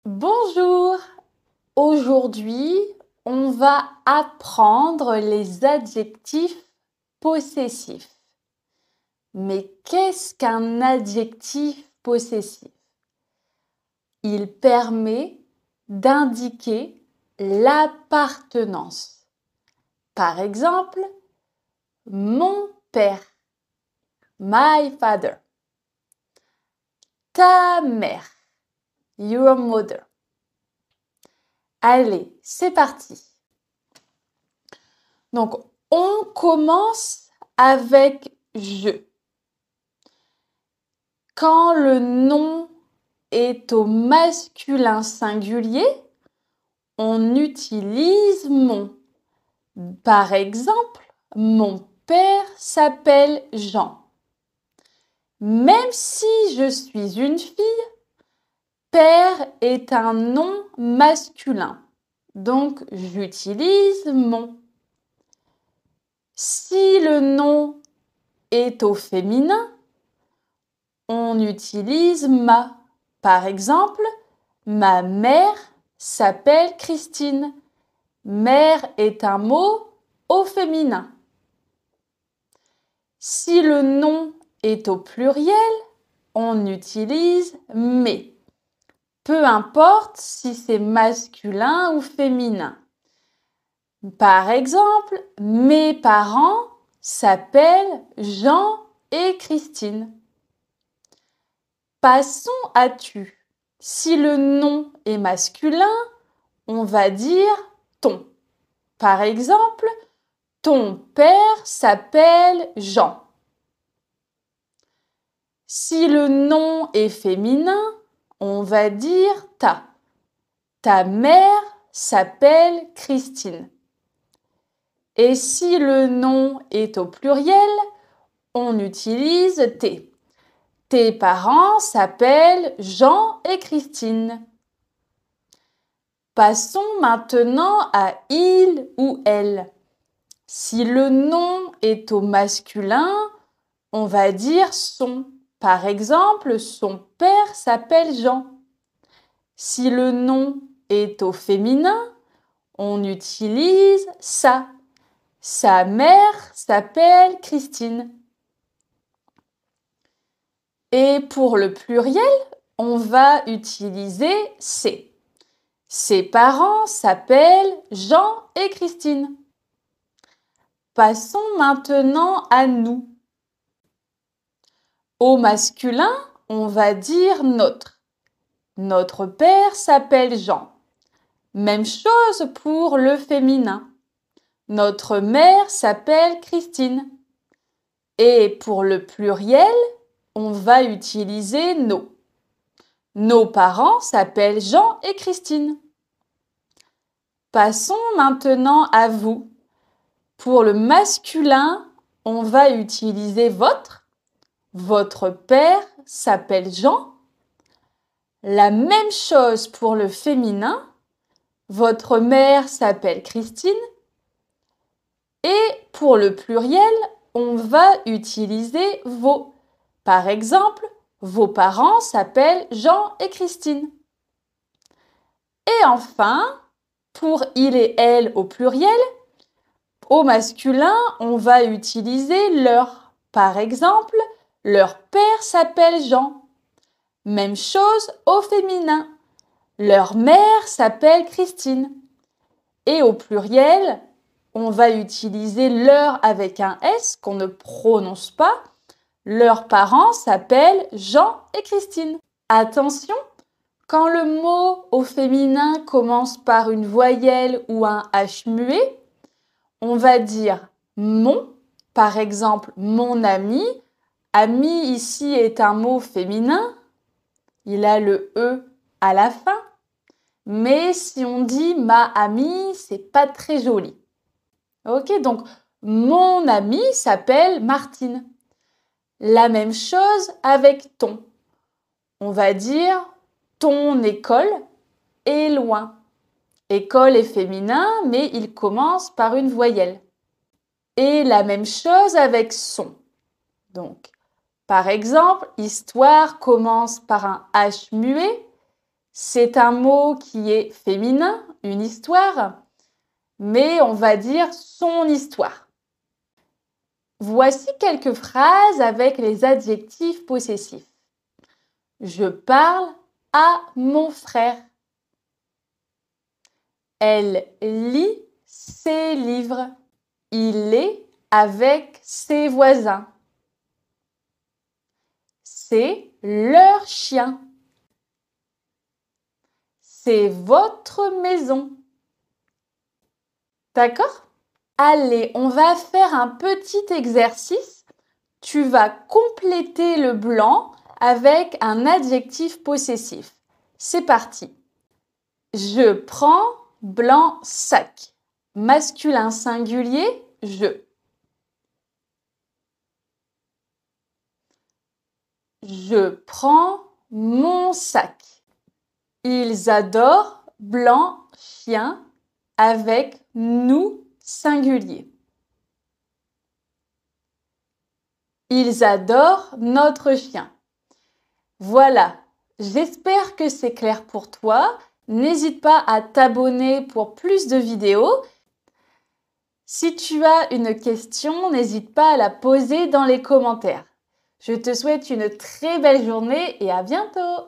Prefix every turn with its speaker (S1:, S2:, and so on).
S1: Bonjour! Aujourd'hui, on va apprendre les adjectifs possessifs. Mais qu'est-ce qu'un adjectif possessif? Il permet d'indiquer l'appartenance. Par exemple, mon père, my father. Ta mère, your mother. Allez, c'est parti. Donc, on commence avec je. Quand le nom est au masculin singulier, on utilise mon. Par exemple, mon père s'appelle Jean. Même si je suis une fille, père est un nom masculin. Donc, j'utilise mon. Si le nom est au féminin, on utilise ma. Par exemple, ma mère s'appelle Christine. Mère est un mot au féminin. Si le nom est au pluriel, on utilise mes. Peu importe si c'est masculin ou féminin. Par exemple, mes parents s'appellent Jean et Christine. Passons à tu. Si le nom est masculin, on va dire ton. Par exemple, ton père s'appelle Jean. Si le nom est féminin, on va dire ta. Ta mère s'appelle Christine. Et si le nom est au pluriel, on utilise tes. Tes parents s'appellent Jean et Christine. Passons maintenant à il ou elle. Si le nom est au masculin, on va dire son. Par exemple, son père s'appelle Jean. Si le nom est au féminin, on utilise sa. Sa mère s'appelle Christine. Et pour le pluriel, on va utiliser ses. Ses parents s'appellent Jean et Christine. Passons maintenant à nous. Au masculin, on va dire notre. Notre père s'appelle Jean. Même chose pour le féminin. Notre mère s'appelle Christine. Et pour le pluriel, on va utiliser nos. Nos parents s'appellent Jean et Christine. Passons maintenant à vous. Pour le masculin, on va utiliser votre. Votre père s'appelle Jean. La même chose pour le féminin. Votre mère s'appelle Christine. Et pour le pluriel, on va utiliser vos. Par exemple, vos parents s'appellent Jean et Christine. Et enfin, pour il et elle au pluriel, au masculin, on va utiliser leur. Par exemple, leur père s'appelle Jean. Même chose au féminin. Leur mère s'appelle Christine. Et au pluriel, on va utiliser leur avec un S qu'on ne prononce pas. Leurs parents s'appellent Jean et Christine. Attention, quand le mot au féminin commence par une voyelle ou un H muet, on va dire mon, par exemple mon ami. Ami ici est un mot féminin. Il a le E à la fin. Mais si on dit ma amie, c'est pas très joli. Ok, donc mon amie s'appelle Martine. La même chose avec ton. On va dire ton école est loin. École est féminin, mais il commence par une voyelle. Et la même chose avec son. Donc, par exemple, histoire commence par un H muet C'est un mot qui est féminin, une histoire, mais on va dire son histoire. Voici quelques phrases avec les adjectifs possessifs. Je parle à mon frère. Elle lit ses livres. Il est avec ses voisins. C'est leur chien. C'est votre maison. D'accord? Allez, on va faire un petit exercice. Tu vas compléter le blanc avec un adjectif possessif. C'est parti. Je prends blanc sac. Masculin singulier, je. Je prends mon sac. Ils adorent blanc chien avec nous singulier. Ils adorent notre chien. Voilà, j'espère que c'est clair pour toi. N'hésite pas à t'abonner pour plus de vidéos. Si tu as une question, n'hésite pas à la poser dans les commentaires. Je te souhaite une très belle journée et à bientôt!